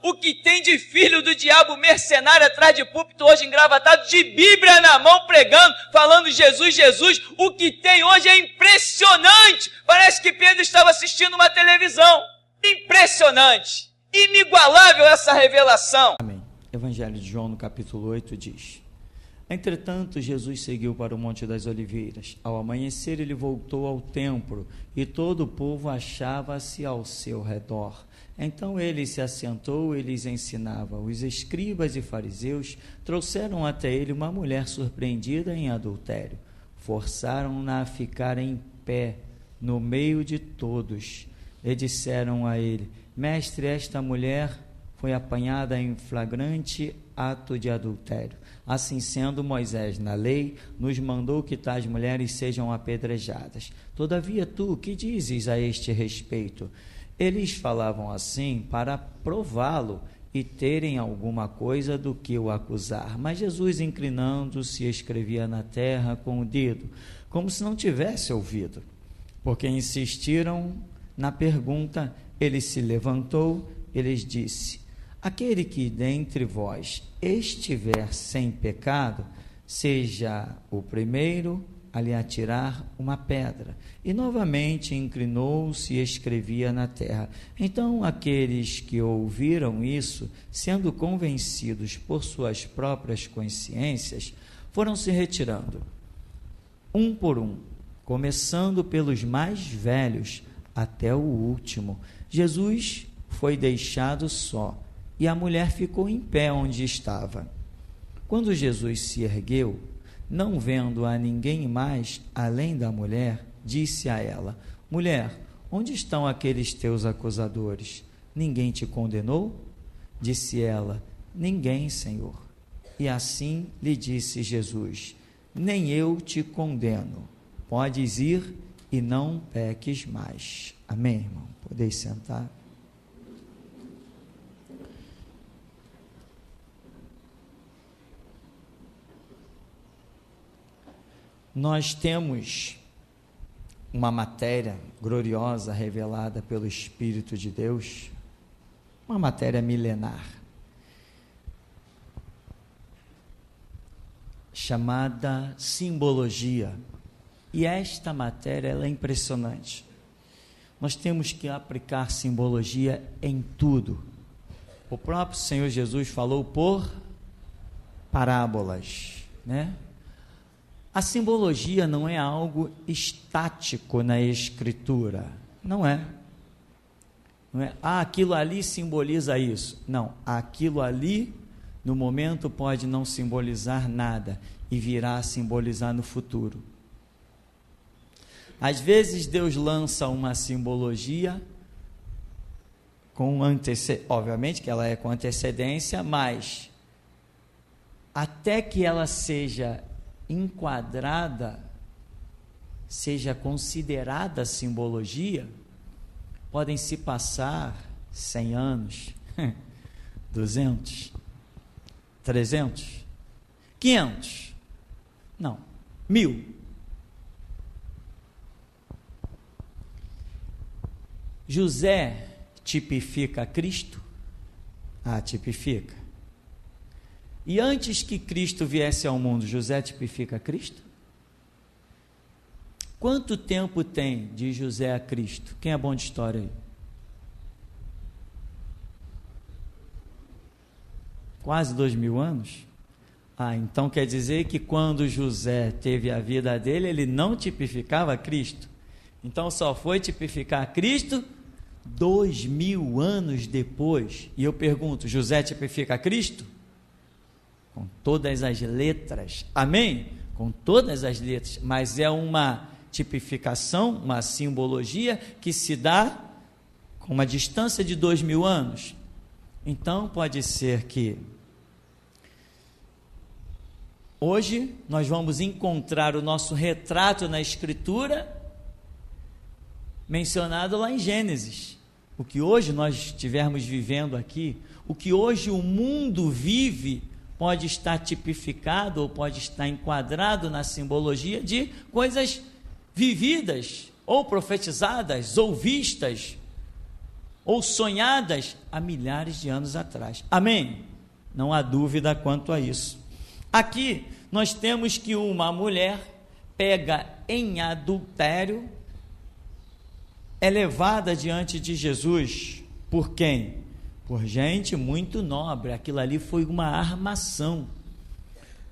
O que tem de filho do diabo mercenário atrás de púlpito hoje engravatado, de Bíblia na mão pregando, falando Jesus, Jesus. O que tem hoje é impressionante. Parece que Pedro estava assistindo uma televisão. Impressionante. Inigualável essa revelação. Amém. Evangelho de João, no capítulo 8, diz: Entretanto, Jesus seguiu para o Monte das Oliveiras. Ao amanhecer, ele voltou ao templo, e todo o povo achava-se ao seu redor. Então ele se assentou e lhes ensinava. Os escribas e fariseus trouxeram até ele uma mulher surpreendida em adultério. Forçaram-na a ficar em pé no meio de todos. E disseram a ele: Mestre, esta mulher foi apanhada em flagrante ato de adultério. Assim sendo, Moisés, na lei, nos mandou que tais mulheres sejam apedrejadas. Todavia, tu, que dizes a este respeito? Eles falavam assim para prová-lo e terem alguma coisa do que o acusar. Mas Jesus, inclinando-se, escrevia na terra com o dedo, como se não tivesse ouvido. Porque insistiram na pergunta, ele se levantou e lhes disse: Aquele que dentre vós estiver sem pecado, seja o primeiro a lhe atirar uma pedra. E novamente inclinou-se e escrevia na terra. Então aqueles que ouviram isso, sendo convencidos por suas próprias consciências, foram se retirando, um por um, começando pelos mais velhos até o último. Jesus foi deixado só, e a mulher ficou em pé onde estava. Quando Jesus se ergueu, não vendo a ninguém mais além da mulher, disse a ela: Mulher, onde estão aqueles teus acusadores? Ninguém te condenou? Disse ela: Ninguém, Senhor. E assim lhe disse Jesus: Nem eu te condeno. Podes ir e não peques mais. Amém, irmão? Podeis sentar. Nós temos uma matéria gloriosa revelada pelo Espírito de Deus, uma matéria milenar, chamada simbologia. E esta matéria ela é impressionante. Nós temos que aplicar simbologia em tudo. O próprio Senhor Jesus falou por parábolas, né? A simbologia não é algo estático na Escritura, não é. Não é, aquilo ali simboliza isso. Não, aquilo ali, no momento, pode não simbolizar nada e virá a simbolizar no futuro. Às vezes, Deus lança uma simbologia com obviamente que ela é com antecedência, mas até que ela seja enquadrada, seja considerada simbologia, podem se passar 100 anos, 200, 300, 500, não, 1000. José tipifica Cristo? Tipifica. E antes que Cristo viesse ao mundo, José tipifica Cristo? Quanto tempo tem de José a Cristo? Quem é bom de história aí? Quase 2000 anos? Então quer dizer que quando José teve a vida dele, ele não tipificava Cristo. Então só foi tipificar Cristo 2000 anos depois. E eu pergunto, José tipifica Cristo? Com todas as letras, amém? Com todas as letras, mas é uma tipificação, uma simbologia que se dá com uma distância de 2000 anos. Então pode ser que hoje nós vamos encontrar o nosso retrato na Escritura mencionado lá em Gênesis. O que hoje nós estivermos vivendo aqui, o que hoje o mundo vive, pode estar tipificado ou pode estar enquadrado na simbologia de coisas vividas, ou profetizadas, ou vistas ou sonhadas há milhares de anos atrás. Amém? Não há dúvida quanto a isso. Aqui nós temos que uma mulher pega em adultério, é levada diante de Jesus. Por quem? Por gente muito nobre. Aquilo ali foi uma armação.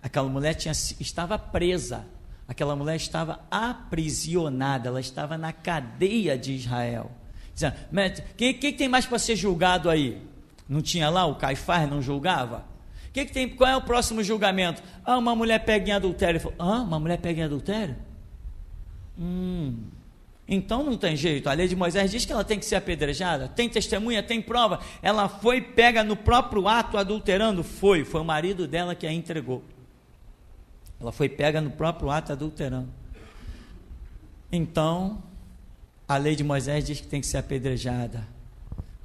Aquela mulher estava presa, aquela mulher estava aprisionada, ela estava na cadeia de Israel. Dizendo, quem tem mais para ser julgado aí? Não tinha lá o Caifás, não julgava? Qual é o próximo julgamento? Uma mulher pega em adultério. Uma mulher pega em adultério? Então não tem jeito. A lei de Moisés diz que ela tem que ser apedrejada. Tem testemunha, tem prova. Ela foi pega no próprio ato adulterando. Foi o marido dela que a entregou. Ela foi pega no próprio ato adulterando. Então, a lei de Moisés diz que tem que ser apedrejada.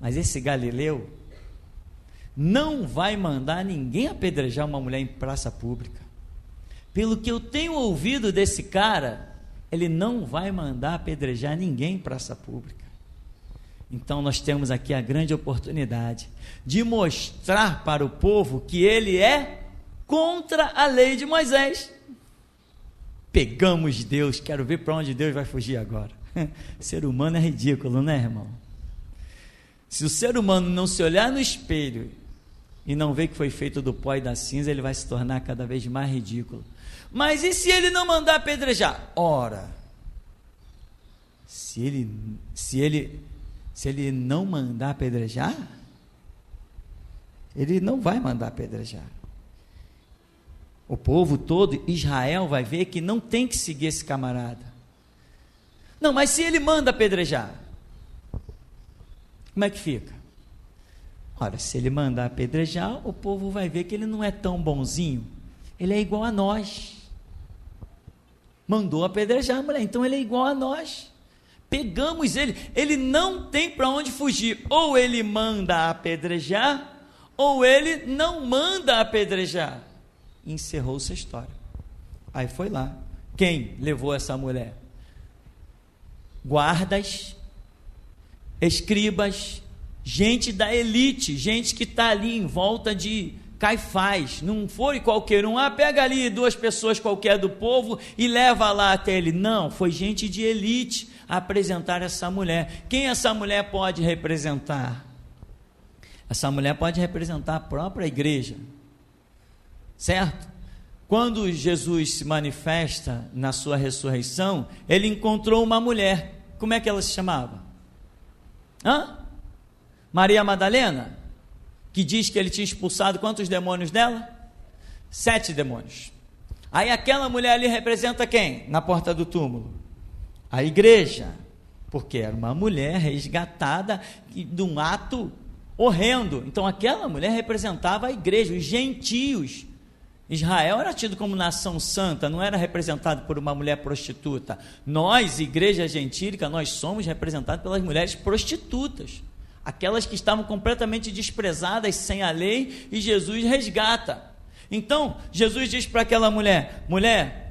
Mas esse Galileu não vai mandar ninguém apedrejar uma mulher em praça pública. Pelo que eu tenho ouvido desse cara, ele não vai mandar apedrejar ninguém em praça pública. Então nós temos aqui a grande oportunidade de mostrar para o povo que ele é contra a lei de Moisés. Pegamos Deus, quero ver para onde Deus vai fugir agora. Ser humano é ridículo, né, irmão? Se o ser humano não se olhar no espelho e não ver que foi feito do pó e da cinza, ele vai se tornar cada vez mais ridículo. Mas e se ele não mandar apedrejar? Ora, se ele não mandar apedrejar, ele não vai mandar apedrejar. O povo todo, Israel, vai ver que não tem que seguir esse camarada. Não, mas se ele manda apedrejar, como é que fica? Ora, se ele mandar apedrejar, o povo vai ver que ele não é tão bonzinho. Ele é igual a nós. Mandou apedrejar a mulher, então ele é igual a nós. Pegamos ele, ele não tem para onde fugir. Ou ele manda apedrejar, ou ele não manda apedrejar. Encerrou-se a história. Aí foi lá. Quem levou essa mulher? Guardas, escribas, gente da elite, gente que está ali em volta de Caifás. Não foi qualquer um, pega ali 2 pessoas qualquer do povo e leva lá até ele. Não, foi gente de elite a apresentar essa mulher. Quem essa mulher pode representar? Essa mulher pode representar a própria igreja, certo? Quando Jesus se manifesta na sua ressurreição, ele encontrou uma mulher. Como é que ela se chamava? Maria Madalena, que diz que ele tinha expulsado quantos demônios dela? 7 demônios. Aí aquela mulher ali representa quem? Na porta do túmulo? A igreja, porque era uma mulher resgatada de um ato horrendo. Então aquela mulher representava a igreja, os gentios. Israel era tido como nação santa, não era representado por uma mulher prostituta. Nós, igreja gentílica, nós somos representados pelas mulheres prostitutas, aquelas que estavam completamente desprezadas, sem a lei, e Jesus resgata. Então, Jesus diz para aquela mulher,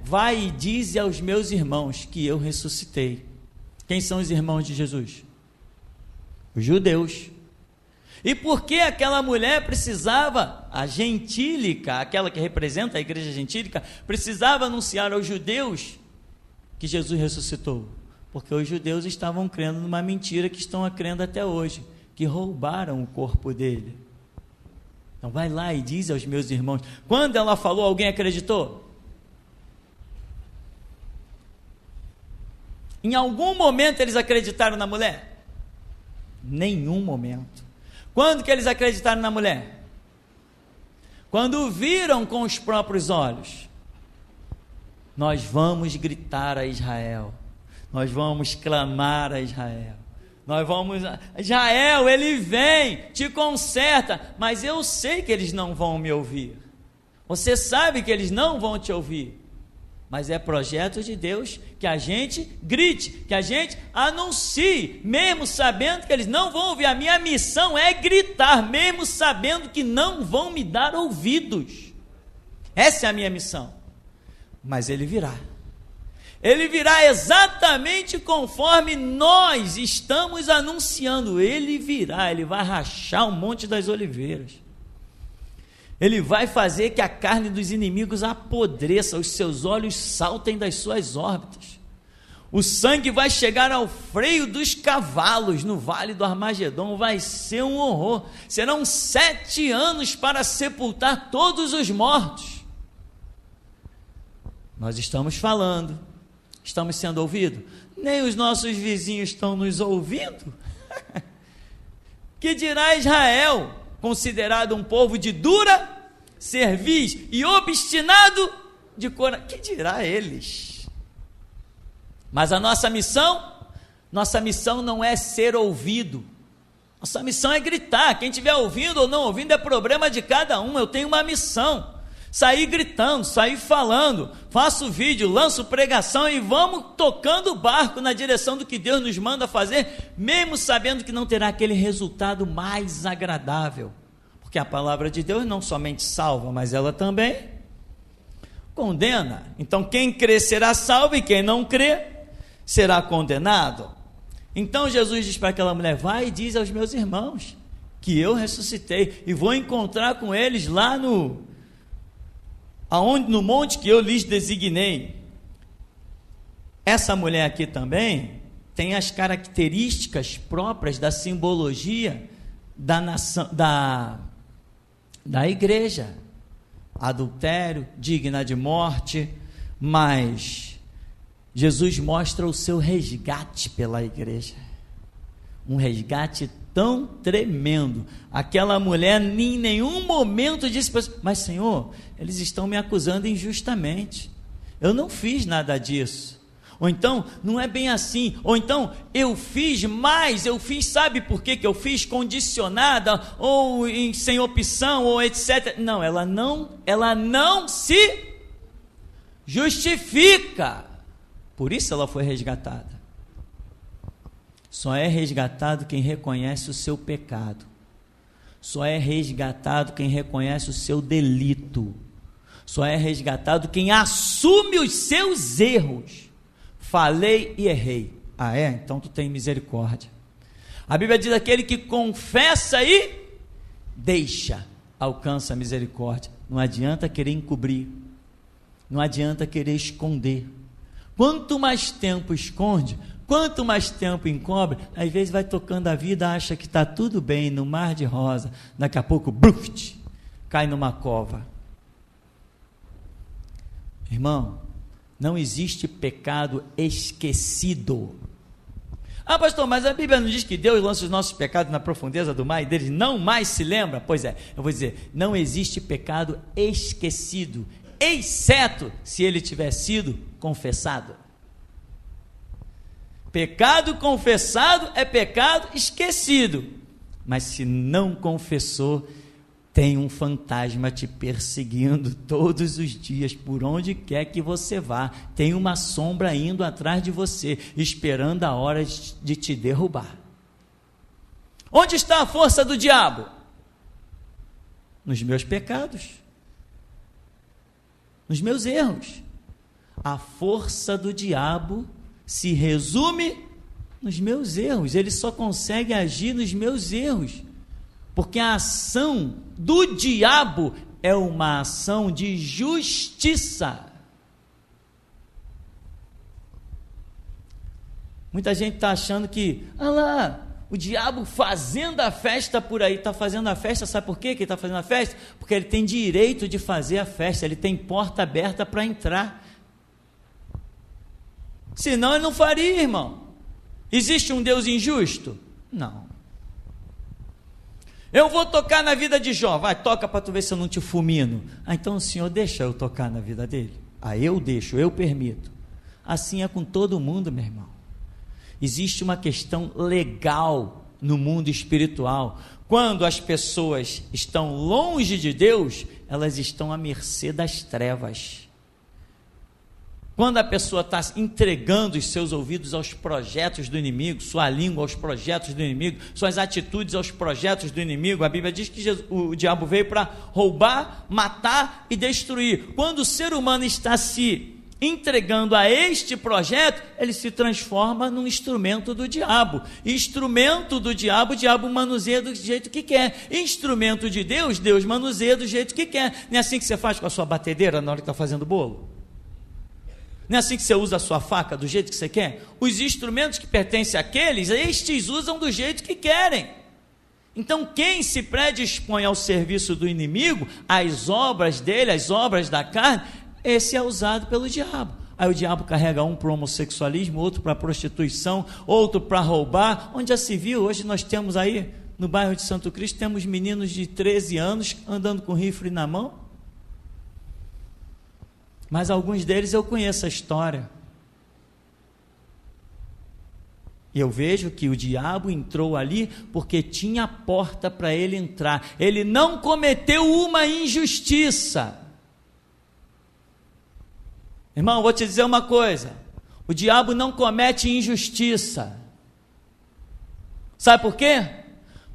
vai e dize aos meus irmãos que eu ressuscitei. Quem são os irmãos de Jesus? Os judeus. E por que aquela mulher precisava, a gentílica, aquela que representa a igreja gentílica, precisava anunciar aos judeus que Jesus ressuscitou? Porque os judeus estavam crendo numa mentira que estão crendo até hoje, que roubaram o corpo dele. Então vai lá e diz aos meus irmãos. Quando ela falou, alguém acreditou? Em algum momento eles acreditaram na mulher? Nenhum momento. Quando que eles acreditaram na mulher? Quando viram com os próprios olhos. Nós vamos gritar a Israel, nós vamos clamar a Israel, Israel, ele vem, te conserta, mas eu sei que eles não vão me ouvir. Você sabe que eles não vão te ouvir, mas é projeto de Deus que a gente grite, que a gente anuncie, mesmo sabendo que eles não vão ouvir. A minha missão é gritar, mesmo sabendo que não vão me dar ouvidos. Essa é a minha missão. Mas ele virá. Ele virá exatamente conforme nós estamos anunciando. Ele virá, ele vai rachar o Monte das Oliveiras. Ele vai fazer que a carne dos inimigos apodreça, os seus olhos saltem das suas órbitas. O sangue vai chegar ao freio dos cavalos no Vale do Armagedon, vai ser um horror. Serão 7 anos para sepultar todos os mortos. Nós estamos falando, estamos sendo ouvidos? Nem os nossos vizinhos estão nos ouvindo? Que dirá Israel, considerado um povo de dura cerviz e obstinado de coração? Que dirá eles? Mas a nossa missão não é ser ouvido, nossa missão é gritar. Quem estiver ouvindo ou não ouvindo é problema de cada um. Eu tenho uma missão: sair gritando, sair falando, faço vídeo, lanço pregação e vamos tocando o barco na direção do que Deus nos manda fazer, mesmo sabendo que não terá aquele resultado mais agradável, porque a palavra de Deus não somente salva, mas ela também condena. Então quem crê será salvo e quem não crê será condenado. Então Jesus diz para aquela mulher: vai e diz aos meus irmãos que eu ressuscitei e vou encontrar com eles lá no monte que eu lhes designei. Essa mulher aqui também tem as características próprias da simbologia da nação, da igreja: adultério, digna de morte. Mas Jesus mostra o seu resgate pela igreja, um resgate tão tremendo. Aquela mulher em nenhum momento disse: mas Senhor, eles estão me acusando injustamente, eu não fiz nada disso. Ou então, não é bem assim. Ou então, eu fiz, mas eu fiz, sabe por que eu fiz? Condicionada, ou sem opção, ou etc. Não, ela não se justifica. Por isso ela foi resgatada. Só é resgatado quem reconhece o seu pecado. Só é resgatado quem reconhece o seu delito. Só é resgatado quem assume os seus erros. Falei e errei. Ah, é? Então tu tem misericórdia. A Bíblia diz: aquele que confessa e deixa, alcança a misericórdia. Não adianta querer encobrir. Não adianta querer esconder. Quanto mais tempo esconde, quanto mais tempo encobre, às vezes vai tocando a vida, acha que está tudo bem, no mar de rosa, daqui a pouco, bruft, cai numa cova. Irmão, não existe pecado esquecido. Ah, pastor, mas a Bíblia não diz que Deus lança os nossos pecados na profundeza do mar e deles não mais se lembra? Pois é, eu vou dizer, não existe pecado esquecido, exceto se ele tiver sido confessado. Pecado confessado é pecado esquecido, mas se não confessou, tem um fantasma te perseguindo todos os dias, por onde quer que você vá, tem uma sombra indo atrás de você, esperando a hora de te derrubar. Onde está a força do diabo? Nos meus pecados, nos meus erros. A força do diabo se resume nos meus erros. Ele só consegue agir nos meus erros, porque a ação do diabo é uma ação de justiça. Muita gente está achando que, o diabo fazendo a festa por aí, está fazendo a festa, sabe por quê que ele está fazendo a festa? Porque ele tem direito de fazer a festa, ele tem porta aberta para entrar. Senão ele não faria, irmão. Existe um Deus injusto? Não. Eu vou tocar na vida de Jó. Vai, toca para tu ver se eu não te fulmino. Então o Senhor deixa eu tocar na vida dele. Eu deixo, eu permito. Assim é com todo mundo, meu irmão. Existe uma questão legal no mundo espiritual. Quando as pessoas estão longe de Deus, elas estão à mercê das trevas. Quando a pessoa está entregando os seus ouvidos aos projetos do inimigo, sua língua aos projetos do inimigo, suas atitudes aos projetos do inimigo, a Bíblia diz que o diabo veio para roubar, matar e destruir. Quando o ser humano está se entregando a este projeto, ele se transforma num instrumento do diabo. Instrumento do diabo, o diabo manuseia do jeito que quer. Instrumento de Deus, Deus manuseia do jeito que quer. Não é assim que você faz com a sua batedeira na hora que está fazendo bolo? Não é assim que você usa a sua faca do jeito que você quer? Os instrumentos que pertencem àqueles, estes usam do jeito que querem. Então, quem se predispõe ao serviço do inimigo, as obras dele, as obras da carne, esse é usado pelo diabo. Aí o diabo carrega um para o homossexualismo, outro para a prostituição, outro para roubar. Onde já se viu? Hoje nós temos aí, no bairro de Santo Cristo, temos meninos de 13 anos andando com rifle na mão. Mas alguns deles eu conheço a história. E eu vejo que o diabo entrou ali porque tinha porta para ele entrar. Ele não cometeu uma injustiça. Irmão, vou te dizer uma coisa, o diabo não comete injustiça. Sabe por quê?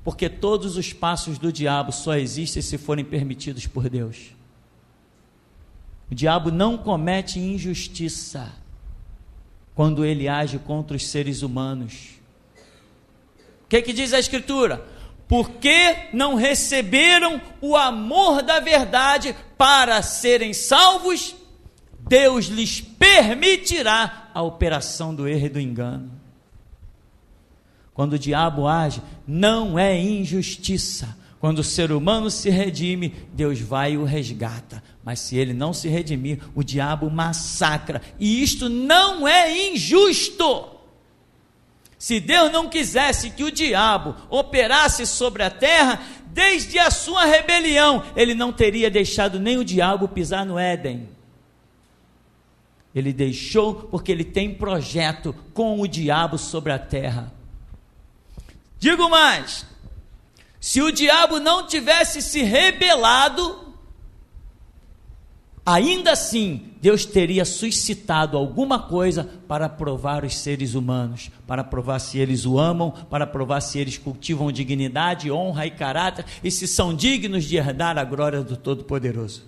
Porque todos os passos do diabo só existem se forem permitidos por Deus. O diabo não comete injustiça quando ele age contra os seres humanos. O que diz a Escritura? Porque não receberam o amor da verdade para serem salvos, Deus lhes permitirá a operação do erro e do engano. Quando o diabo age, não é injustiça. Quando o ser humano se redime, Deus vai e o resgata. Mas se ele não se redimir, o diabo massacra. E isto não é injusto. Se Deus não quisesse que o diabo operasse sobre a terra, desde a sua rebelião, ele não teria deixado nem o diabo pisar no Éden. Ele deixou porque ele tem projeto com o diabo sobre a terra. Digo mais, se o diabo não tivesse se rebelado, ainda assim Deus teria suscitado alguma coisa para provar os seres humanos, para provar se eles o amam, para provar se eles cultivam dignidade, honra e caráter, e se são dignos de herdar a glória do Todo-Poderoso.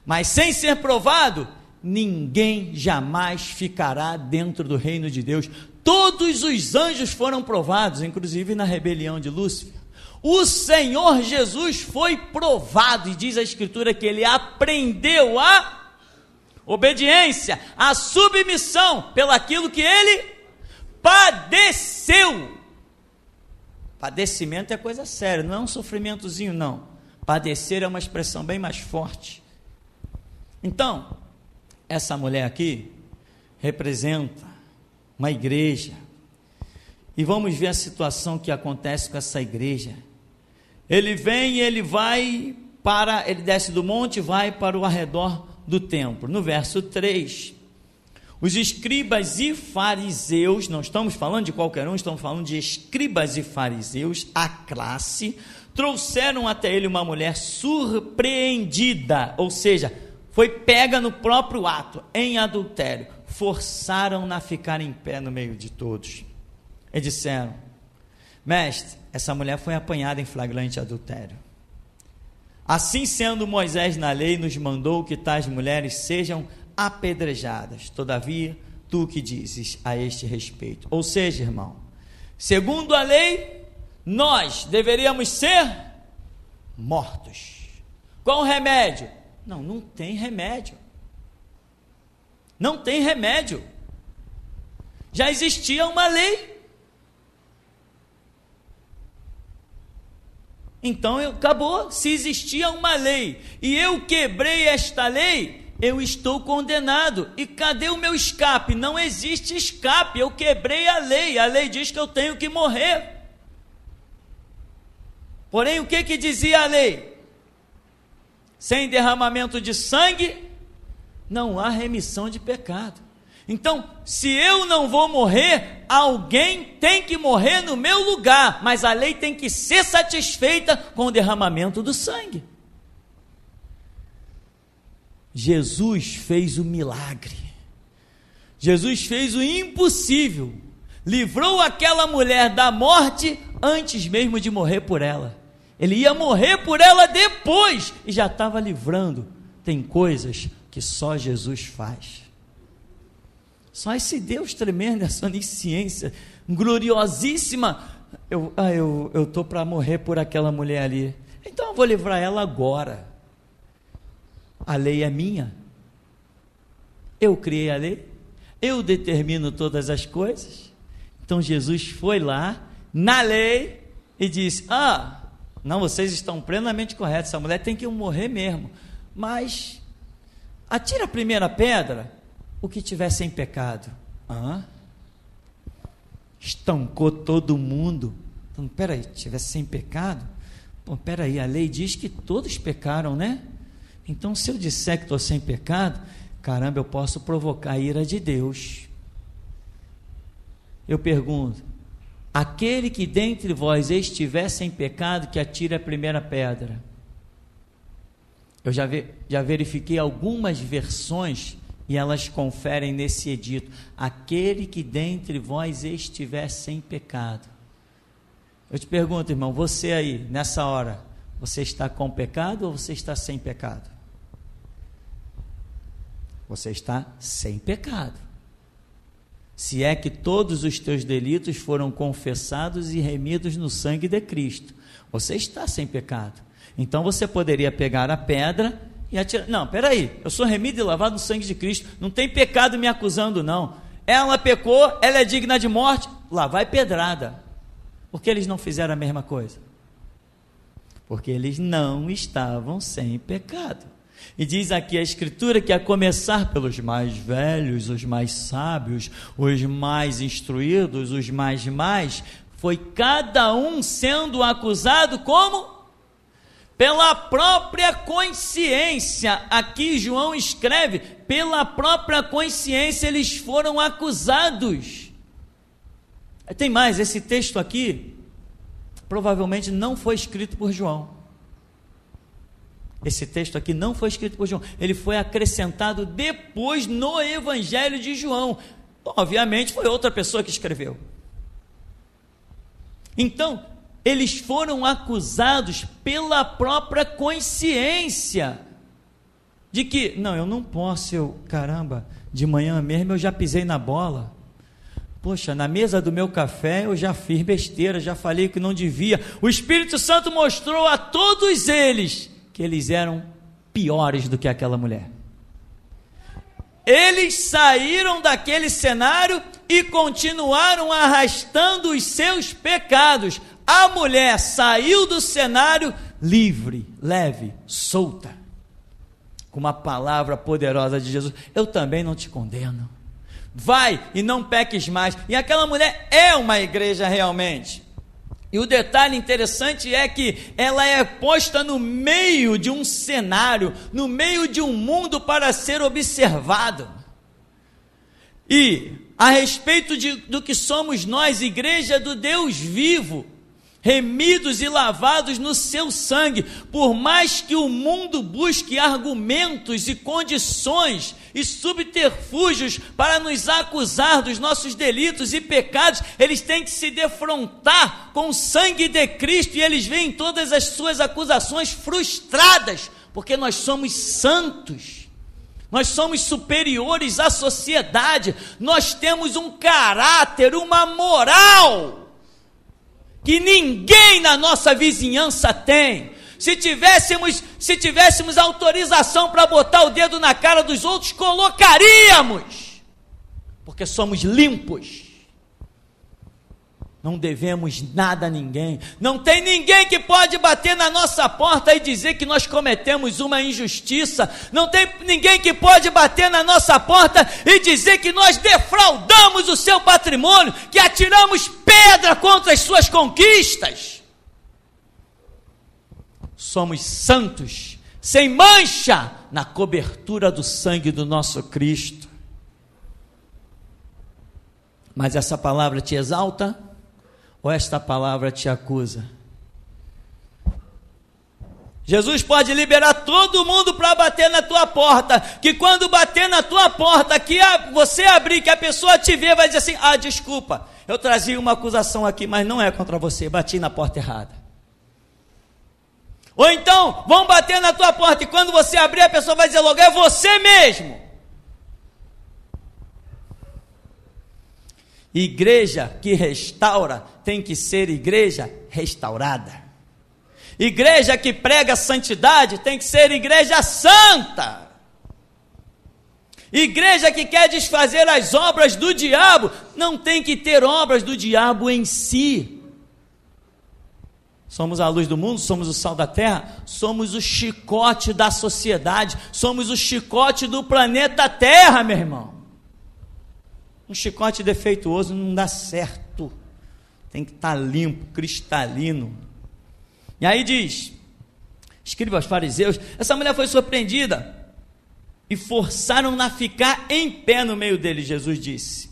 Mas sem ser provado, ninguém jamais ficará dentro do reino de Deus. Todos os anjos foram provados, inclusive na rebelião de Lúcifer. O Senhor Jesus foi provado, e diz a Escritura que ele aprendeu a obediência, a submissão, pelaquilo que ele padeceu. Padecimento é coisa séria, não é um sofrimentozinho não. Padecer é uma expressão bem mais forte. Então, essa mulher aqui representa uma igreja, e vamos ver a situação que acontece com essa igreja. Ele vem e ele desce do monte e vai para o arredor do templo. No verso 3, os escribas e fariseus, não estamos falando de qualquer um, estamos falando de escribas e fariseus, a classe, trouxeram até ele uma mulher surpreendida, ou seja, foi pega no próprio ato, em adultério. Forçaram-na a ficar em pé no meio de todos. E disseram: mestre, essa mulher foi apanhada em flagrante adultério. Assim sendo, Moisés na lei nos mandou que tais mulheres sejam apedrejadas. Todavia, tu que dizes a este respeito? Ou seja, irmão, segundo a lei, nós deveríamos ser mortos. Qual o remédio? Não tem remédio. Não tem remédio. Já existia uma lei. Então acabou. Se existia uma lei e eu quebrei esta lei, eu estou condenado. E cadê o meu escape? Não existe escape. Eu quebrei a lei. A lei diz que eu tenho que morrer. Porém, o que dizia a lei? Sem derramamento de sangue, não há remissão de pecado. Então, se eu não vou morrer, alguém tem que morrer no meu lugar, mas a lei tem que ser satisfeita com o derramamento do sangue. Jesus fez o milagre. Jesus fez o impossível. Livrou aquela mulher da morte antes mesmo de morrer por ela. Ele ia morrer por ela depois e já estava livrando. Tem coisas que só Jesus faz. Só esse Deus tremendo, essa onisciência gloriosíssima. Eu estou para morrer por aquela mulher ali, então eu vou livrar ela agora. A lei é minha, eu criei a lei, eu determino todas as coisas. Então Jesus foi lá na lei e disse: não, vocês estão plenamente corretos, essa mulher tem que morrer mesmo, mas atira a primeira pedra o que tiver sem pecado. Estancou todo mundo. Então, peraí, tivesse sem pecado? Peraí, a lei diz que todos pecaram, né? Então, se eu disser que estou sem pecado, caramba, eu posso provocar a ira de Deus. Eu pergunto: aquele que dentre vós estiver sem pecado, que atire a primeira pedra. Eu já verifiquei algumas versões e elas conferem nesse edito: aquele que dentre vós estiver sem pecado. Eu te pergunto, irmão, você aí, nessa hora, você está com pecado ou você está sem pecado? Você está sem pecado. Se é que todos os teus delitos foram confessados e remidos no sangue de Cristo, você está sem pecado. Então você poderia pegar a pedra e atirar. Não, peraí, eu sou remido e lavado no sangue de Cristo, não tem pecado me acusando não. Ela pecou, ela é digna de morte, lá vai pedrada. Por que eles não fizeram a mesma coisa? Porque eles não estavam sem pecado. E diz aqui a Escritura que, a começar pelos mais velhos, os mais sábios, os mais instruídos, os mais, foi cada um sendo acusado como? Pela própria consciência. Aqui João escreve: pela própria consciência eles foram acusados. Tem mais, esse texto aqui provavelmente não foi escrito por João. Esse texto aqui não foi escrito por João, ele foi acrescentado depois no Evangelho de João. Obviamente foi outra pessoa que escreveu. Então, eles foram acusados pela própria consciência, de que, não, eu não posso, caramba, de manhã mesmo eu já pisei na bola. Poxa, na mesa do meu café eu já fiz besteira, já falei que não devia. O Espírito Santo mostrou a todos eles que eles eram piores do que aquela mulher. Eles saíram daquele cenário e continuaram arrastando os seus pecados. A mulher saiu do cenário livre, leve, solta, com uma palavra poderosa de Jesus: eu também não te condeno. Vai e não peques mais. E aquela mulher é uma igreja realmente. E o detalhe interessante é que ela é posta no meio de um cenário, no meio de um mundo para ser observado. E a respeito do que somos nós, igreja do Deus vivo, remidos e lavados no seu sangue, por mais que o mundo busque argumentos e condições e subterfúgios para nos acusar dos nossos delitos e pecados, eles têm que se defrontar com o sangue de Cristo, e eles veem todas as suas acusações frustradas, porque nós somos santos, nós somos superiores à sociedade, nós temos um caráter, uma moral que ninguém na nossa vizinhança tem. Se tivéssemos autorização para botar o dedo na cara dos outros, colocaríamos, porque somos limpos, não devemos nada a ninguém, não tem ninguém que pode bater na nossa porta e dizer que nós cometemos uma injustiça, não tem ninguém que pode bater na nossa porta e dizer que nós defraudamos o seu patrimônio, que atiramos pedra contra as suas conquistas. Somos santos, sem mancha, na cobertura do sangue do nosso Cristo. Mas essa palavra te exalta? Ou esta palavra te acusa? Jesus pode liberar todo mundo para bater na tua porta, que quando bater na tua porta, que você abrir, que a pessoa te vê, vai dizer assim: desculpa, eu trazia uma acusação aqui, mas não é contra você, bati na porta errada. Ou então, vão bater na tua porta e quando você abrir, a pessoa vai dizer logo, é você mesmo. Igreja que restaura tem que ser igreja restaurada. Igreja que prega santidade tem que ser igreja santa. Igreja que quer desfazer as obras do diabo não tem que ter obras do diabo em si. Somos a luz do mundo, somos o sal da terra, somos o chicote da sociedade, somos o chicote do planeta Terra, meu irmão. Um chicote defeituoso não dá certo, tem que estar limpo, cristalino. E aí diz, escriba aos fariseus, essa mulher foi surpreendida e forçaram-na a ficar em pé no meio deles. Jesus disse,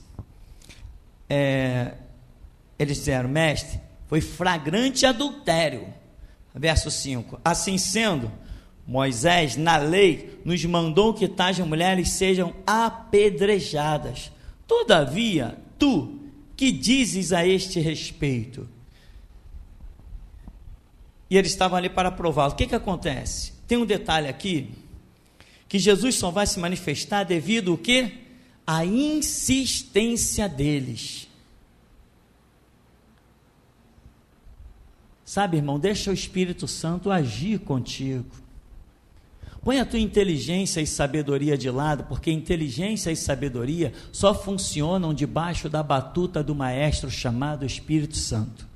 eles disseram, mestre, foi flagrante adultério. Verso 5, assim sendo, Moisés na lei nos mandou que tais mulheres sejam apedrejadas. Todavia, tu, que dizes a este respeito? E eles estavam ali para prová-lo. O que acontece? Tem um detalhe aqui, que Jesus só vai se manifestar devido ao quê? A insistência deles. Sabe, irmão, deixa o Espírito Santo agir contigo. Põe a tua inteligência e sabedoria de lado, porque inteligência e sabedoria só funcionam debaixo da batuta do maestro chamado Espírito Santo.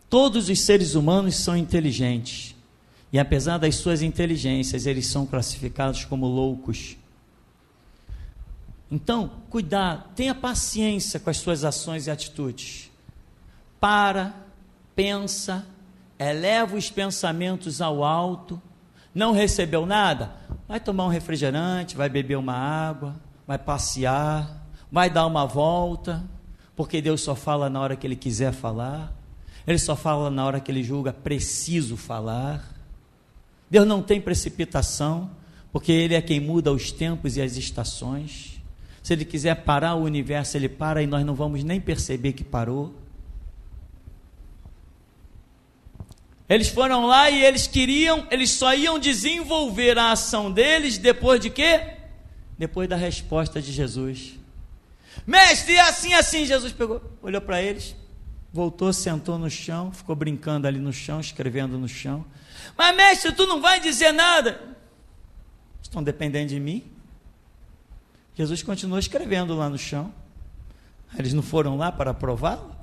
Todos os seres humanos são inteligentes, e apesar das suas inteligências, eles são classificados como loucos. Então, cuidado, tenha paciência com as suas ações e atitudes. Para, pensa, eleva os pensamentos ao alto. Não recebeu nada? Vai tomar um refrigerante, vai beber uma água, vai passear, vai dar uma volta, porque Deus só fala na hora que Ele quiser falar. Ele só fala na hora que Ele julga preciso falar. Deus não tem precipitação, porque Ele é quem muda os tempos e as estações. Se Ele quiser parar o universo, Ele para e nós não vamos nem perceber que parou. Eles foram lá e eles só iam desenvolver a ação deles depois de quê? Depois da resposta de Jesus. Mestre, assim, Jesus pegou, olhou para eles, voltou, sentou no chão, ficou brincando ali no chão, escrevendo no chão. Mas mestre, tu não vai dizer nada. Estão dependendo de mim? Jesus continuou escrevendo lá no chão. Eles não foram lá para prová-lo?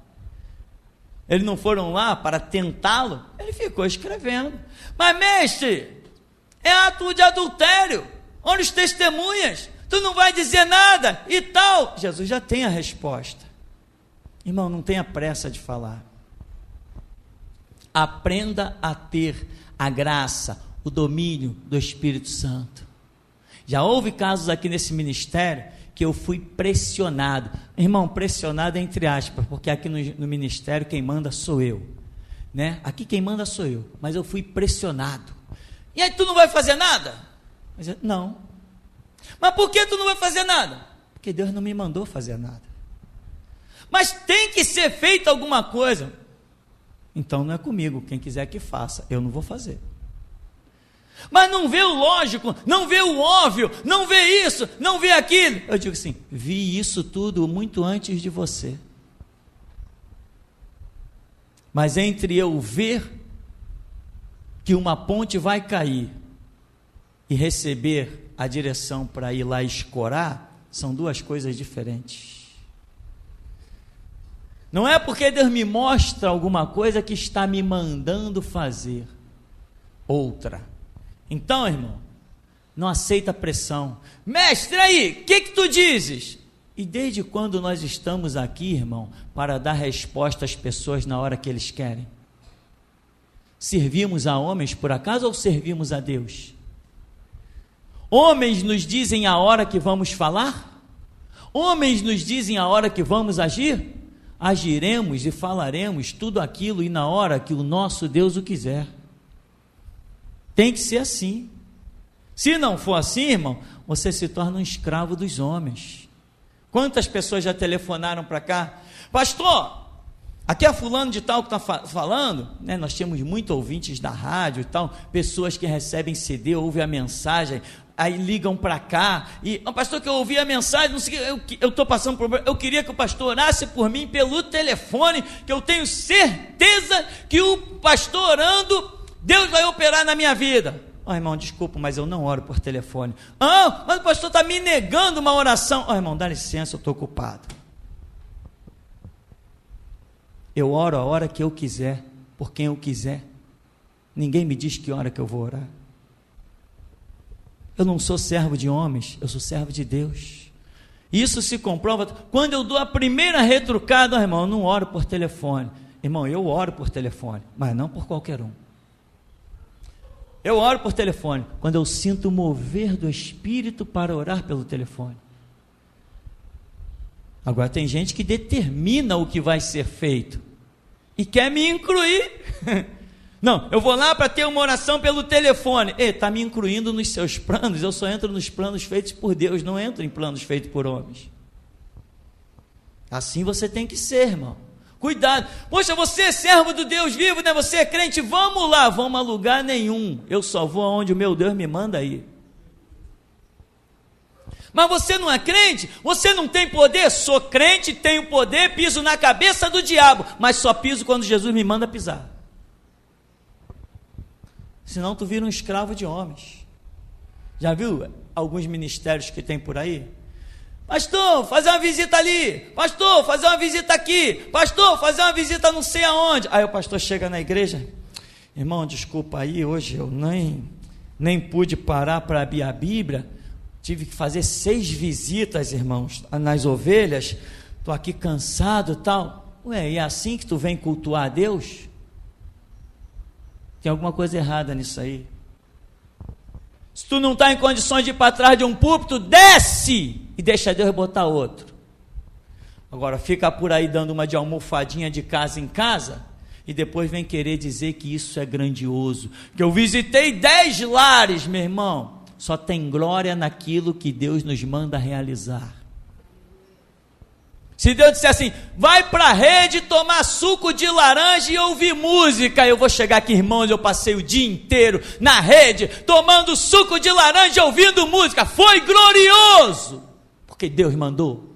Eles não foram lá para tentá-lo? Ele ficou escrevendo. Mas mestre, é ato de adultério. Olha os testemunhas. Tu não vai dizer nada e tal. Jesus já tem a resposta. Irmão, não tenha pressa de falar. Aprenda a ter a graça, o domínio do Espírito Santo. Já houve casos aqui nesse ministério que eu fui pressionado. Irmão, pressionado entre aspas, porque aqui no ministério quem manda sou eu, né? Aqui quem manda sou eu, mas eu fui pressionado. E aí tu não vai fazer nada? Mas não. Mas por que tu não vai fazer nada? Porque Deus não me mandou fazer nada. Mas tem que ser feita alguma coisa. Então não é comigo, quem quiser que faça, eu não vou fazer. Mas não vê o lógico, não vê o óbvio, não vê isso, não vê aquilo. Eu digo assim, vi isso tudo muito antes de você. Mas entre eu ver que uma ponte vai cair e receber a direção para ir lá escorar, são duas coisas diferentes. Não é porque Deus me mostra alguma coisa que está me mandando fazer outra. Então, irmão, não aceita pressão. Mestre, aí, o que tu dizes? E desde quando nós estamos aqui, irmão, para dar resposta às pessoas na hora que eles querem? Servimos a homens por acaso ou servimos a Deus? Homens nos dizem a hora que vamos falar? Homens nos dizem a hora que vamos agir? Agiremos e falaremos tudo aquilo e na hora que o nosso Deus o quiser. Tem que ser assim. Se não for assim, irmão, você se torna um escravo dos homens. Quantas pessoas já telefonaram para cá? Pastor, Aqui é fulano de tal que está falando, né? Nós temos muitos ouvintes da rádio e tal, pessoas que recebem CD, ouvem a mensagem, aí ligam para cá, e pastor, que eu ouvi a mensagem, não sei, eu estou passando por problema, eu queria que o pastor orasse por mim pelo telefone, que eu tenho certeza que o pastor orando, Deus vai operar na minha vida. Irmão, desculpa, mas eu não oro por telefone. Mas o pastor está me negando uma oração. Irmão, dá licença, eu estou ocupado. Eu oro a hora que eu quiser, por quem eu quiser. Ninguém me diz que hora que eu vou orar. Eu não sou servo de homens, eu sou servo de Deus. Isso se comprova quando eu dou a primeira retrucada. Irmão, eu não oro por telefone. Irmão, eu oro por telefone, mas não por qualquer um. Eu oro por telefone quando eu sinto o mover do Espírito para orar pelo telefone. Agora tem gente que determina o que vai ser feito e quer me incluir. Não, eu vou lá para ter uma oração pelo telefone. Está me incluindo nos seus planos. Eu só entro nos planos feitos por Deus, não entro em planos feitos por homens. Assim você tem que ser, irmão. Cuidado. Poxa, você é servo do Deus vivo, né? Você é crente. Vamos lá, vamos a lugar nenhum. Eu só vou aonde o meu Deus me manda ir. Mas você não é crente? Você não tem poder? Sou crente, tenho poder, piso na cabeça do diabo, mas só piso quando Jesus me manda pisar. Senão tu vira um escravo de homens. Já viu alguns ministérios que tem por aí? Pastor, fazer uma visita ali. Pastor, fazer uma visita aqui. Pastor, fazer uma visita não sei aonde. Aí o pastor chega na igreja. Irmão, desculpa aí, hoje eu nem pude parar para abrir a Bíblia. Tive que fazer 6 visitas, irmãos, nas ovelhas. Estou aqui cansado e tal. Ué, e é assim que tu vem cultuar a Deus? Tem alguma coisa errada nisso aí. Se tu não está em condições de ir para trás de um púlpito, desce e deixa Deus botar outro. Agora, fica por aí dando uma de almofadinha de casa em casa e depois vem querer dizer que isso é grandioso. Que eu visitei 10 lares, meu irmão. Só tem glória naquilo que Deus nos manda realizar. Se Deus disser assim, vai para a rede tomar suco de laranja e ouvir música, eu vou chegar aqui, irmãos, eu passei o dia inteiro na rede, tomando suco de laranja e ouvindo música, foi glorioso, porque Deus mandou.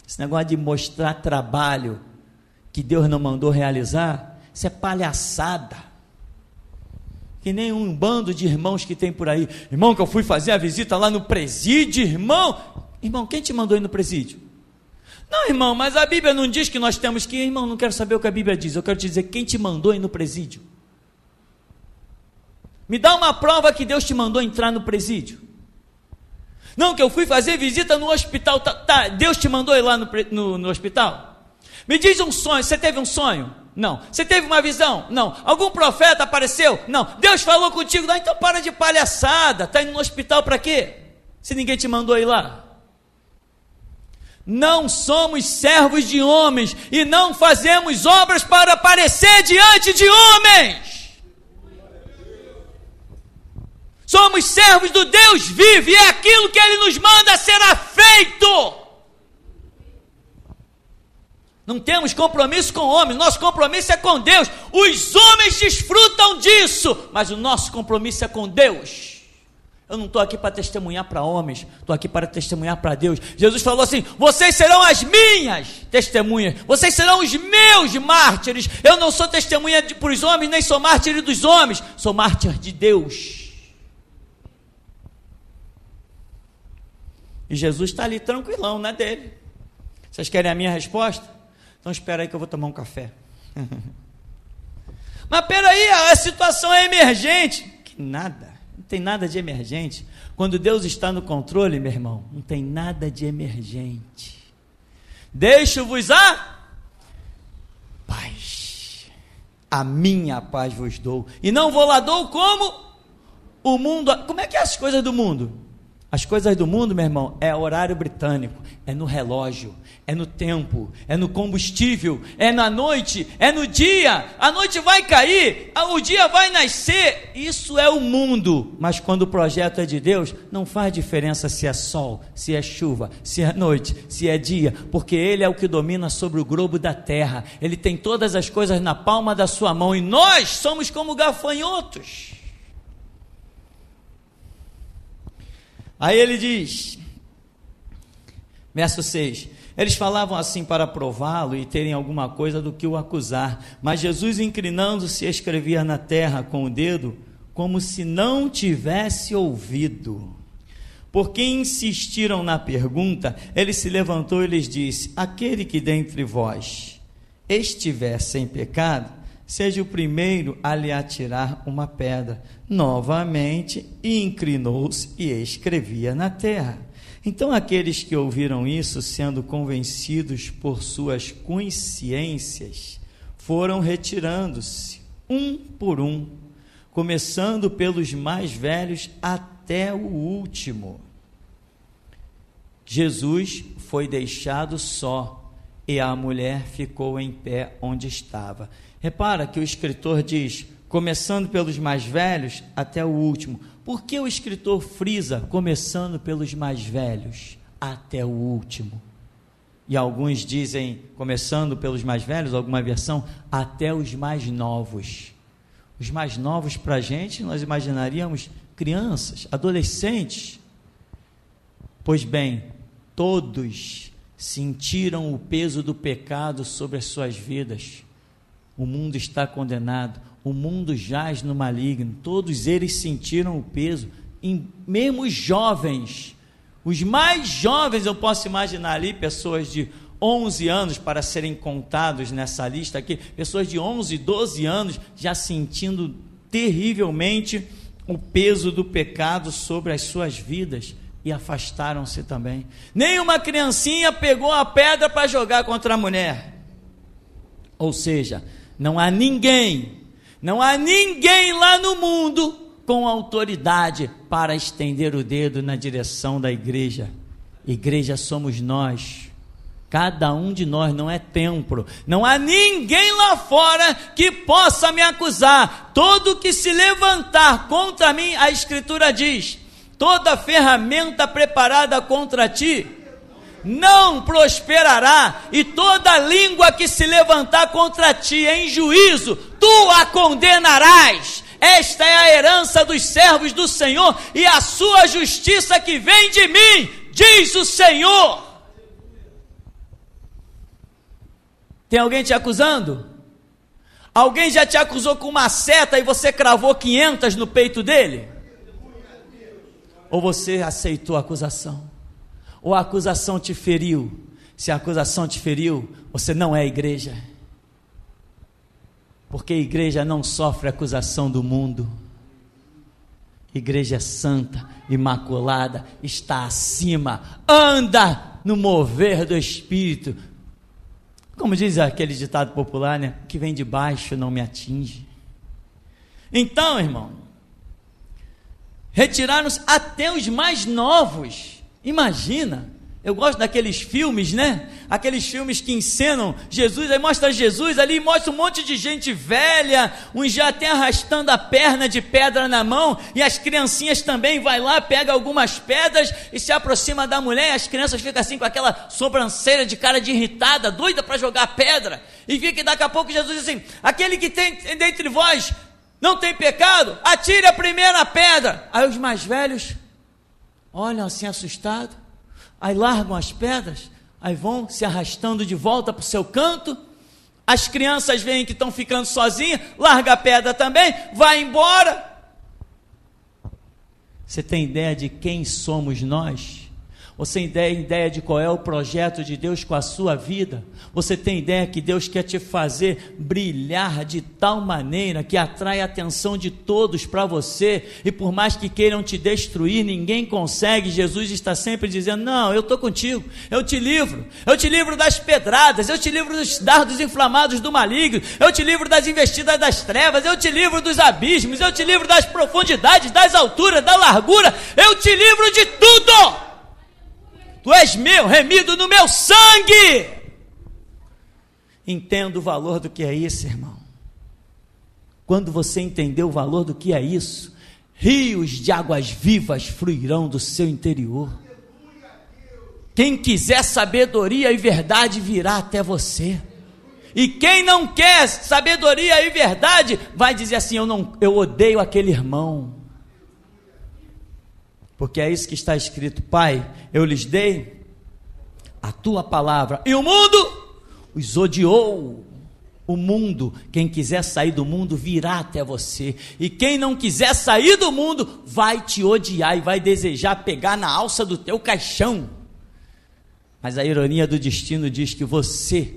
Esse negócio de mostrar trabalho que Deus não mandou realizar, isso é palhaçada. Que nem um bando de irmãos que tem por aí. Irmão, que eu fui fazer a visita lá no presídio, irmão. Irmão, quem te mandou ir no presídio? Não, irmão, mas a Bíblia não diz que nós temos que ir. Irmão, não quero saber o que a Bíblia diz. Eu quero te dizer quem te mandou ir no presídio. Me dá uma prova que Deus te mandou entrar no presídio. Não, que eu fui fazer visita no hospital. Tá, Deus te mandou ir lá no hospital? Me diz um sonho. Você teve um sonho? Não. Você teve uma visão? Não. Algum profeta apareceu? Não. Deus falou contigo? Não. Então para de palhaçada. Está indo no hospital para quê? Se ninguém te mandou ir lá. Não somos servos de homens e não fazemos obras para aparecer diante de homens. Somos servos do Deus vivo e é aquilo que Ele nos manda será feito. Não temos compromisso com homens, nosso compromisso é com Deus. Os homens desfrutam disso, mas o nosso compromisso é com Deus. Eu não estou aqui para testemunhar para homens, estou aqui para testemunhar para Deus. Jesus falou assim, vocês serão as minhas testemunhas, vocês serão os meus mártires. Eu não sou testemunha para os homens, nem sou mártir dos homens, sou mártir de Deus. E Jesus está ali tranquilão, não é dele. Vocês querem a minha resposta? Então espera aí que eu vou tomar um café. Mas peraí, a situação é emergente. Que nada, não tem nada de emergente. Quando Deus está no controle, meu irmão, não tem nada de emergente. Deixo-vos a paz. A minha paz vos dou. E não vou lá dou como o mundo. Como é que é as coisas do mundo? As coisas do mundo, meu irmão, é horário britânico, é no relógio, é no tempo, é no combustível, é na noite, é no dia. A noite vai cair, o dia vai nascer. Isso é o mundo. Mas quando o projeto é de Deus, não faz diferença se é sol, se é chuva, se é noite, se é dia, porque Ele é o que domina sobre o globo da terra. Ele tem todas as coisas na palma da sua mão e nós somos como gafanhotos. Aí ele diz, verso 6, eles falavam assim para prová-lo e terem alguma coisa do que o acusar, mas Jesus, inclinando-se, escrevia na terra com o dedo, como se não tivesse ouvido. Porque insistiram na pergunta, ele se levantou e lhes disse, aquele que dentre vós estiver sem pecado, seja o primeiro a lhe atirar uma pedra. Novamente, inclinou-se e escrevia na terra. Então aqueles que ouviram isso, sendo convencidos por suas consciências, foram retirando-se, um por um, começando pelos mais velhos até o último. Jesus foi deixado só, e a mulher ficou em pé onde estava. Repara que o escritor diz, começando pelos mais velhos até o último. Por que o escritor frisa, começando pelos mais velhos até o último? E alguns dizem, começando pelos mais velhos, alguma versão, até os mais novos. Os mais novos para a gente, nós imaginaríamos crianças, adolescentes. Pois bem, todos sentiram o peso do pecado sobre as suas vidas. O mundo está condenado, o mundo jaz no maligno, todos eles sentiram o peso, mesmo os jovens, os mais jovens, eu posso imaginar ali, pessoas de 11 anos, para serem contados nessa lista aqui, pessoas de 11, 12 anos, já sentindo terrivelmente o peso do pecado sobre as suas vidas, e afastaram-se também. Nenhuma criancinha pegou a pedra para jogar contra a mulher, ou seja, não há ninguém lá no mundo com autoridade para estender o dedo na direção da igreja. Igreja somos nós, cada um de nós, não é templo. Não há ninguém lá fora que possa me acusar. Todo que se levantar contra mim, a Escritura diz, toda ferramenta preparada contra ti não prosperará, e toda língua que se levantar contra ti em juízo, tu a condenarás. Esta é a herança dos servos do Senhor, e a sua justiça que vem de mim, diz o Senhor. Tem alguém te acusando? Alguém já te acusou com uma seta e você cravou 500 no peito dele? Ou você aceitou a acusação? Ou a acusação te feriu? Se a acusação te feriu, você não é igreja. Porque igreja não sofre acusação do mundo. Igreja santa, imaculada, está acima, anda no mover do Espírito. Como diz aquele ditado popular, né? O que vem de baixo não me atinge. Então, irmão, retiraram-se até os mais novos. Imagina, eu gosto daqueles filmes, né? Aqueles filmes que encenam Jesus, aí mostra Jesus ali, mostra um monte de gente velha, uns já até arrastando a perna de pedra na mão, e as criancinhas também vai lá, pega algumas pedras e se aproxima da mulher, e as crianças ficam assim com aquela sobrancelha de cara de irritada, doida para jogar pedra, e fica que daqui a pouco Jesus diz assim, aquele que tem dentre vós não tem pecado, atire a primeira pedra. Aí os mais velhos olham assim assustados, aí largam as pedras, aí vão se arrastando de volta para o seu canto. As crianças veem que estão ficando sozinhas, larga a pedra também, vai embora. Você tem ideia de quem somos nós? Você tem ideia de qual é o projeto de Deus com a sua vida? Você tem ideia que Deus quer te fazer brilhar de tal maneira que atrai a atenção de todos para você, e por mais que queiram te destruir, ninguém consegue. Jesus está sempre dizendo: não, eu estou contigo, eu te livro das pedradas, eu te livro dos dardos inflamados do maligno, eu te livro das investidas das trevas, eu te livro dos abismos, eu te livro das profundidades, das alturas, da largura, eu te livro de tudo. Tu és meu, remido no meu sangue. Entenda o valor do que é isso, irmão. Quando você entender o valor do que é isso, rios de águas vivas fluirão do seu interior. Quem quiser sabedoria e verdade virá até você. E quem não quer sabedoria e verdade vai dizer assim: eu odeio aquele irmão. Porque é isso que está escrito: Pai, eu lhes dei a tua palavra e o mundo os odiou. O mundo, quem quiser sair do mundo virá até você, e quem não quiser sair do mundo vai te odiar e vai desejar pegar na alça do teu caixão. Mas a ironia do destino diz que você,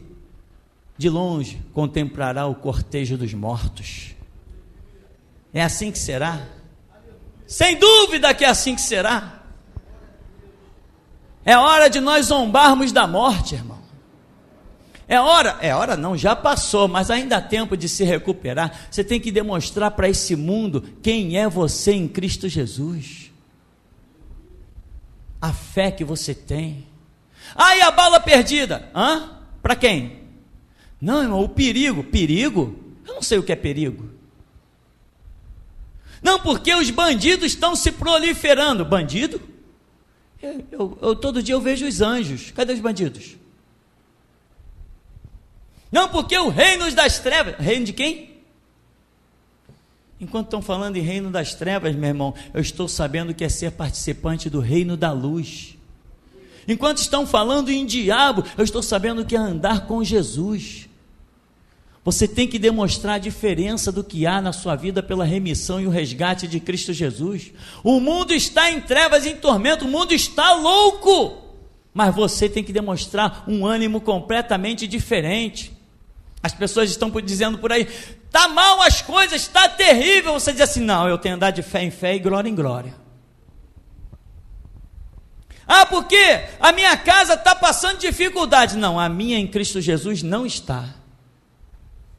de longe, contemplará o cortejo dos mortos. É assim que será? Sem dúvida que é assim que será. É hora de nós zombarmos da morte, irmão. É hora não, já passou, mas ainda há tempo de se recuperar. Você tem que demonstrar para esse mundo quem é você em Cristo Jesus. A fé que você tem. E a bala perdida? Para quem? Não, irmão, o perigo. Eu não sei o que é perigo. Não, porque os bandidos estão se proliferando. Bandido? Eu todo dia eu vejo os anjos. Cadê os bandidos? Não, porque o reino das trevas. Reino de quem? Enquanto estão falando em reino das trevas, meu irmão, eu estou sabendo que é ser participante do reino da luz. Enquanto estão falando em diabo, eu estou sabendo que é andar com Jesus. Você tem que demonstrar a diferença do que há na sua vida pela remissão e o resgate de Cristo Jesus. O mundo está em trevas e em tormento, o mundo está louco, mas você tem que demonstrar um ânimo completamente diferente. As pessoas estão dizendo por aí: está mal as coisas, está terrível. Você diz assim: não, eu tenho que andar de fé em fé e glória em glória. Porque a minha casa está passando dificuldade. Não, a minha em Cristo Jesus não está.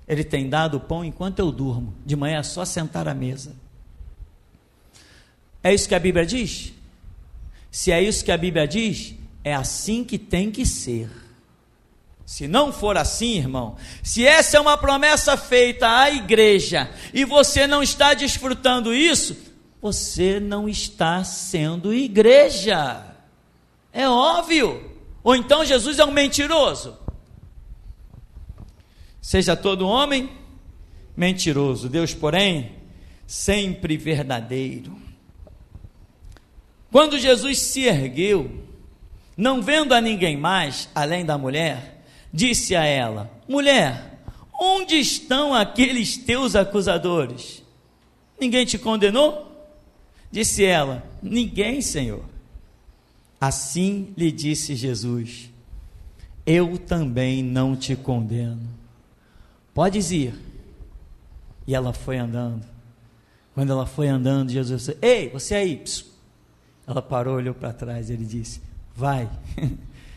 Ele tem dado o pão enquanto eu durmo. De manhã é só sentar à mesa. É isso que a Bíblia diz? Se é isso que a Bíblia diz, é assim que tem que ser. Se não for assim, irmão, se essa é uma promessa feita à igreja e você não está desfrutando isso, você não está sendo igreja. É óbvio. Ou então Jesus é um mentiroso. Seja todo homem mentiroso, Deus, porém, sempre verdadeiro. Quando Jesus se ergueu, não vendo a ninguém mais, além da mulher, disse a ela: mulher, onde estão aqueles teus acusadores? Ninguém te condenou? Disse ela: ninguém, Senhor. Assim lhe disse Jesus: eu também não te condeno. Podes ir. E ela foi andando. Quando ela foi andando, Jesus disse: ei, você aí. Ela parou, olhou para trás. Ele disse: vai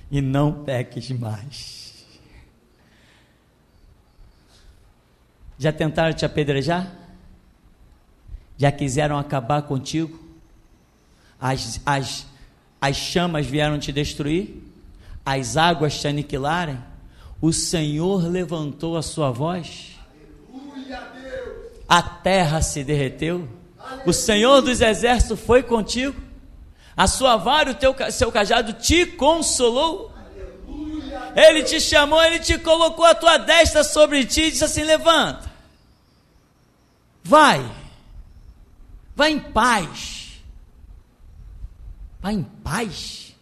e não peques mais. Já tentaram te apedrejar? Já quiseram acabar contigo? As chamas vieram te destruir? As águas te aniquilarem? O Senhor levantou a sua voz? A terra se derreteu? O Senhor dos exércitos foi contigo? A sua vara e o seu cajado te consolou? Ele te chamou, Ele te colocou a tua destra sobre ti e disse assim: levanta, vai em paz. Vai em paz.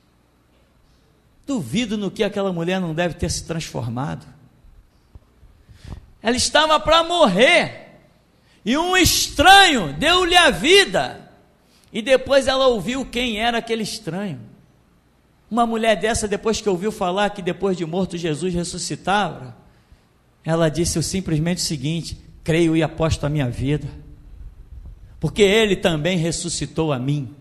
Duvido no que aquela mulher não deve ter se transformado. Ela estava para morrer, e um estranho deu-lhe a vida, e depois ela ouviu quem era aquele estranho. Uma mulher dessa, depois que ouviu falar que depois de morto Jesus ressuscitava, ela disse simplesmente o seguinte: creio e aposto a minha vida, porque Ele também ressuscitou a mim.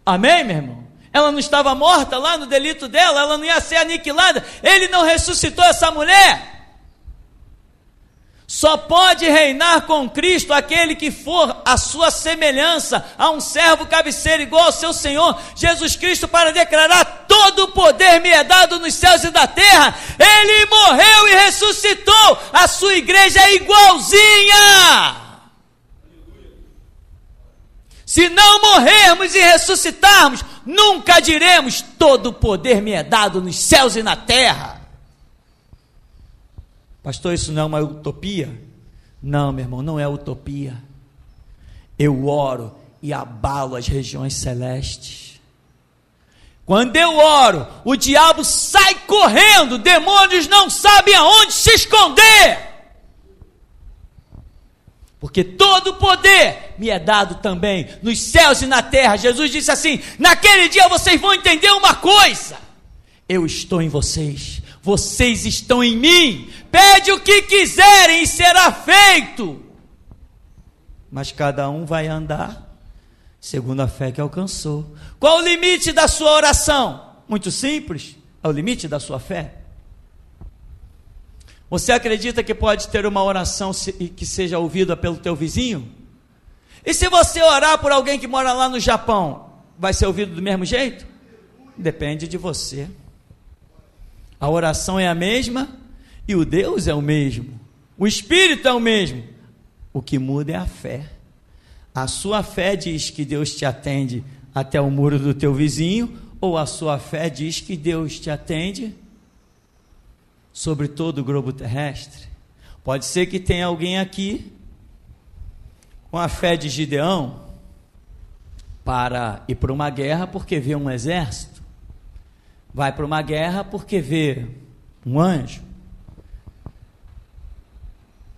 Amém, meu irmão? Ela não estava morta lá no delito dela, ela não ia ser aniquilada. Ele não ressuscitou essa mulher. Só pode reinar com Cristo aquele que for a sua semelhança, a um servo cabeceiro igual ao seu Senhor Jesus Cristo, para declarar: todo o poder me é dado nos céus e da terra. Ele morreu e ressuscitou, a sua igreja é igualzinha. Se não morrermos e ressuscitarmos, nunca diremos: todo o poder me é dado nos céus e na terra. Pastor, isso não é uma utopia? Não, meu irmão, não é utopia. Eu oro e abalo as regiões celestes. Quando eu oro, o diabo sai correndo, demônios não sabem aonde se esconder. Porque todo o poder me é dado também nos céus e na terra. Jesus disse assim: naquele dia vocês vão entender uma coisa: eu estou em vocês, vocês estão em mim. Pede o que quiserem e será feito. Mas cada um vai andar segundo a fé que alcançou. Qual o limite da sua oração? Muito simples, é o limite da sua fé. Você acredita que pode ter uma oração que seja ouvida pelo teu vizinho? E se você orar por alguém que mora lá no Japão, vai ser ouvido do mesmo jeito? Depende de você. A oração é a mesma e o Deus é o mesmo. O Espírito é o mesmo. O que muda é a fé. A sua fé diz que Deus te atende até o muro do teu vizinho, ou a sua fé diz que Deus te atende sobre todo o globo terrestre? Pode ser que tenha alguém aqui com a fé de Gideão para ir para uma guerra porque vê um exército, vai para uma guerra porque vê um anjo.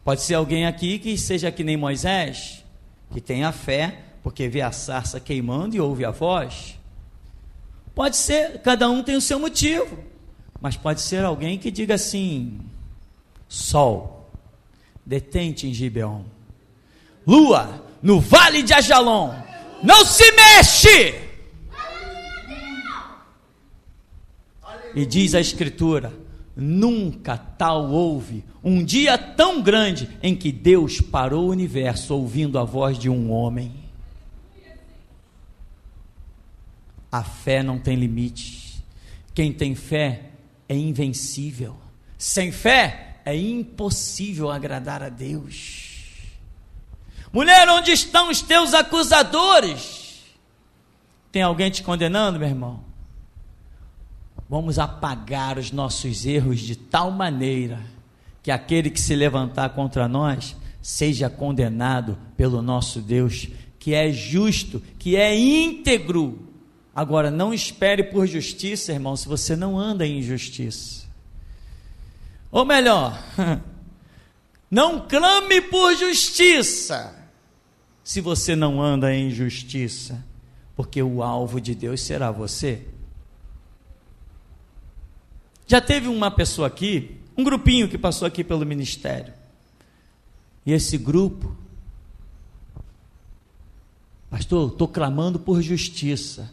Pode ser alguém aqui que seja que nem Moisés, que tenha fé porque vê a sarça queimando e ouve a voz. Pode ser, cada um tem o seu motivo, mas pode ser alguém que diga assim: sol, detente em Gibeon, lua, no vale de Ajalon, não se mexe. E diz a Escritura: nunca tal houve um dia tão grande em que Deus parou o universo ouvindo a voz de um homem. A fé não tem limite. Quem tem fé é invencível. Sem fé é impossível agradar a Deus. Mulher, onde estão os teus acusadores? Tem alguém te condenando, meu irmão? Vamos apagar os nossos erros de tal maneira que aquele que se levantar contra nós seja condenado pelo nosso Deus, que é justo, que é íntegro. Agora, não espere por justiça, irmão, se você não anda em justiça. Ou melhor, não clame por justiça se você não anda em justiça, porque o alvo de Deus será você. Já teve uma pessoa aqui, um grupinho que passou aqui pelo ministério, e esse grupo: pastor, estou clamando por justiça.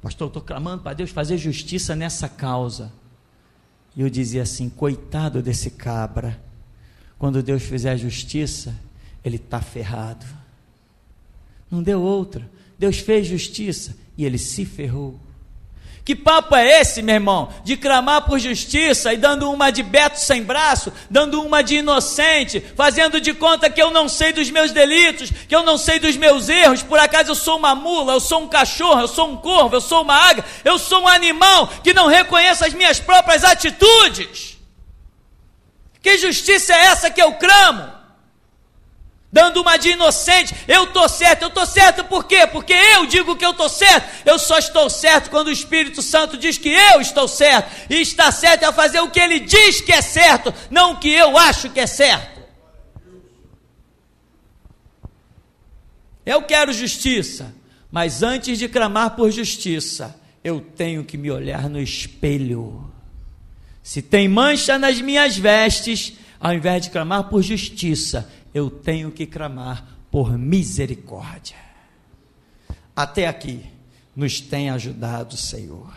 Pastor, estou clamando para Deus fazer justiça nessa causa. E eu dizia assim: coitado desse cabra, quando Deus fizer a justiça, ele está ferrado. Não deu outra. Deus fez justiça e ele se ferrou. Que papo é esse, meu irmão, de clamar por justiça e dando uma de Beto sem braço, dando uma de inocente, fazendo de conta que eu não sei dos meus delitos, que eu não sei dos meus erros? Por acaso eu sou uma mula, eu sou um cachorro, eu sou um corvo, eu sou uma águia, eu sou um animal que não reconheço as minhas próprias atitudes? Que justiça é essa que eu clamo? Dando uma de inocente, eu estou certo por quê? Porque eu digo que eu estou certo. Eu só estou certo quando o Espírito Santo diz que eu estou certo, e estar certo é fazer o que ele diz que é certo, não o que eu acho que é certo. Eu quero justiça, Mas antes de clamar por justiça, eu tenho que me olhar no espelho. Se tem mancha nas minhas vestes, ao invés de clamar por justiça, eu tenho que clamar por misericórdia. Até aqui nos tem ajudado o Senhor.